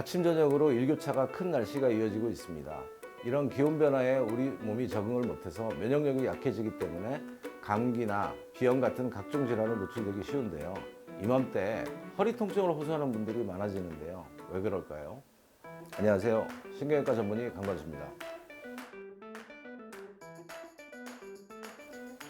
아침 저녁으로 일교차가 큰 날씨가 이어지고 있습니다. 이런 기온 변화에 우리 몸이 적응을 못해서 면역력이 약해지기 때문에 감기나 비염 같은 각종 질환에 노출되기 쉬운데요. 이맘때 허리 통증을 호소하는 분들이 많아지는데요. 왜 그럴까요? 안녕하세요. 신경외과 전문의 강관수입니다.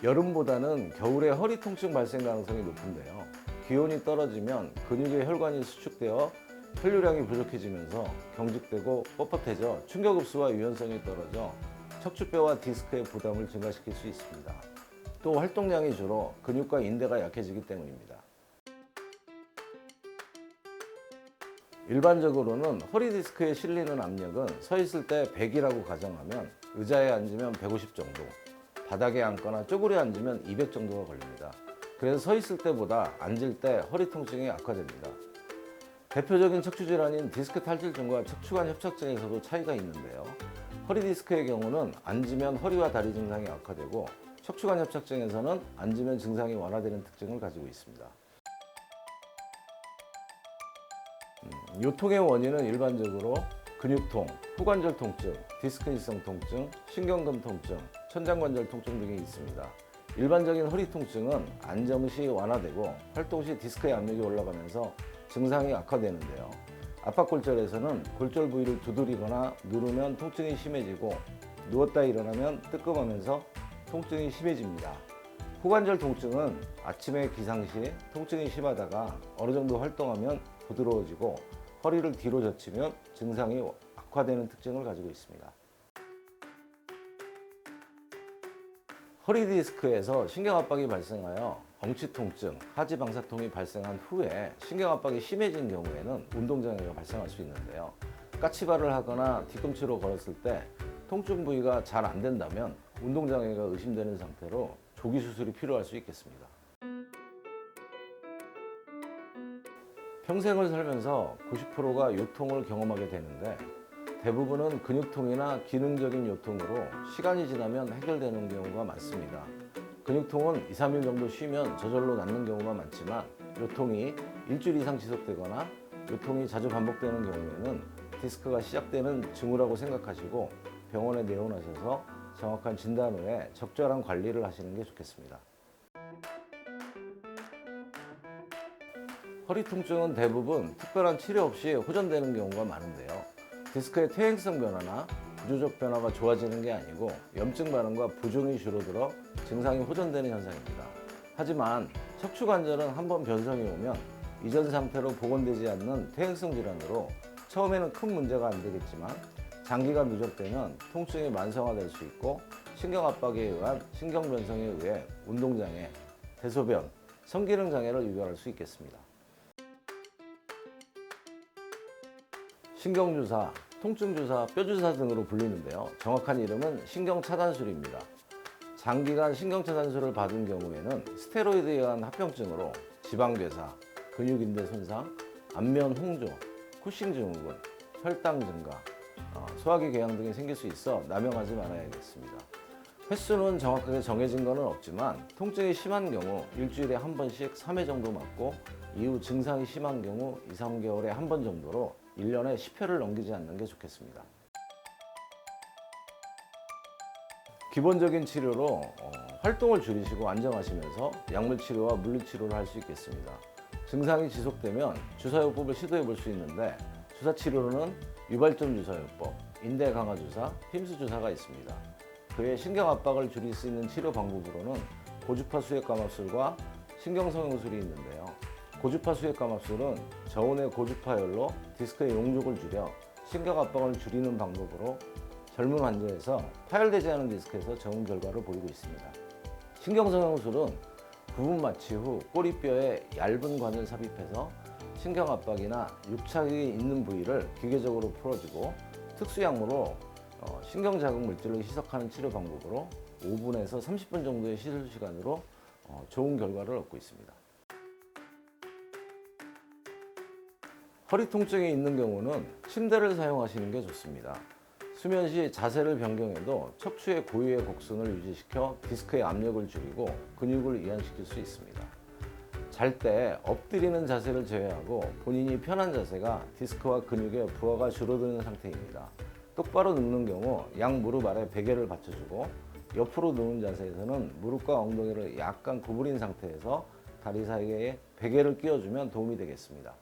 여름보다는 겨울에 허리 통증 발생 가능성이 높은데요. 기온이 떨어지면 근육의 혈관이 수축되어 혈류량이 부족해지면서 경직되고 뻣뻣해져 충격흡수와 유연성이 떨어져 척추뼈와 디스크의 부담을 증가시킬 수 있습니다. 또 활동량이 줄어 근육과 인대가 약해지기 때문입니다. 일반적으로는 허리 디스크에 실리는 압력은 서 있을 때 100이라고 가정하면 의자에 앉으면 150 정도, 바닥에 앉거나 쪼그려 앉으면 200 정도가 걸립니다. 그래서 서 있을 때보다 앉을 때 허리 통증이 악화됩니다. 대표적인 척추 질환인 디스크 탈출증과 척추관 협착증에서도 차이가 있는데요. 허리 디스크의 경우는 앉으면 허리와 다리 증상이 악화되고 척추관 협착증에서는 앉으면 증상이 완화되는 특징을 가지고 있습니다. 요통의 원인은 일반적으로 근육통, 후관절 통증, 디스크지성 통증, 신경근 통증, 천장관절 통증 등이 있습니다. 일반적인 허리 통증은 앉음 시 완화되고 활동 시 디스크의 압력이 올라가면서 증상이 악화되는데요. 압박골절에서는 골절 부위를 두드리거나 누르면 통증이 심해지고 누웠다 일어나면 뜨끔하면서 통증이 심해집니다. 후관절 통증은 아침에 기상 시 통증이 심하다가 어느 정도 활동하면 부드러워지고 허리를 뒤로 젖히면 증상이 악화되는 특징을 가지고 있습니다. 허리 디스크에서 신경압박이 발생하여 엉치 통증, 하지 방사통이 발생한 후에 신경압박이 심해진 경우에는 운동장애가 발생할 수 있는데요. 까치발을 하거나 뒤꿈치로 걸었을 때 통증 부위가 잘 안 된다면 운동장애가 의심되는 상태로 조기 수술이 필요할 수 있겠습니다. 평생을 살면서 90%가 요통을 경험하게 되는데 대부분은 근육통이나 기능적인 요통으로 시간이 지나면 해결되는 경우가 많습니다. 근육통은 2, 3일 정도 쉬면 저절로 낫는 경우가 많지만 요통이 일주일 이상 지속되거나 요통이 자주 반복되는 경우에는 디스크가 시작되는 징후라고 생각하시고 병원에 내원하셔서 정확한 진단 후에 적절한 관리를 하시는 게 좋겠습니다. 허리 통증은 대부분 특별한 치료 없이 호전되는 경우가 많은데요. 디스크의 퇴행성 변화나 구조적 변화가 좋아지는 게 아니고 염증 반응과 부종이 줄어들어 증상이 호전되는 현상입니다. 하지만 척추관절은 한번 변성이 오면 이전 상태로 복원되지 않는 퇴행성 질환으로 처음에는 큰 문제가 안 되겠지만 장기간 누적되면 통증이 만성화될 수 있고 신경압박에 의한 신경변성에 의해 운동장애, 대소변, 성기능 장애를 유발할 수 있겠습니다. 신경주사, 통증주사, 뼈주사 등으로 불리는데요. 정확한 이름은 신경차단술입니다. 장기간 신경차단술을 받은 경우에는 스테로이드에 의한 합병증으로 지방괴사, 근육인대 손상, 안면 홍조, 쿠싱 증후군, 혈당 증가, 소화기 궤양 등이 생길 수 있어 남용하지 말아야겠습니다. 횟수는 정확하게 정해진 것은 없지만 통증이 심한 경우 일주일에 한 번씩 3회 정도 맞고 이후 증상이 심한 경우 2, 3개월에 한 번 정도로 1년에 10회를 넘기지 않는 게 좋겠습니다. 기본적인 치료로 활동을 줄이시고 안정하시면서 약물치료와 물리치료를 할 수 있겠습니다. 증상이 지속되면 주사요법을 시도해 볼 수 있는데 주사치료로는 유발점 주사요법, 인대 강화 주사, 힘스 주사가 있습니다. 그외 신경압박을 줄일 수 있는 치료 방법으로는 고주파 수액감압술과 신경성형술이 있는데요. 고주파 수액감압술은 저온의 고주파열로 디스크의 용적을 줄여 신경압박을 줄이는 방법으로 젊은 환자에서 파열되지 않은 디스크에서 좋은 결과를 보이고 있습니다. 신경성형술은 부분 마취 후 꼬리뼈에 얇은 관을 삽입해서 신경압박이나 육착이 있는 부위를 기계적으로 풀어주고 특수약물로 신경자극 물질을 희석하는 치료 방법으로 5분에서 30분 정도의 시술 시간으로 좋은 결과를 얻고 있습니다. 허리 통증이 있는 경우는 침대를 사용하시는 게 좋습니다. 수면 시 자세를 변경해도 척추의 고유의 곡선을 유지시켜 디스크의 압력을 줄이고 근육을 이완시킬 수 있습니다. 잘 때 엎드리는 자세를 제외하고 본인이 편한 자세가 디스크와 근육의 부하가 줄어드는 상태입니다. 똑바로 눕는 경우 양 무릎 아래 베개를 받쳐주고 옆으로 누운 자세에서는 무릎과 엉덩이를 약간 구부린 상태에서 다리 사이에 베개를 끼워주면 도움이 되겠습니다.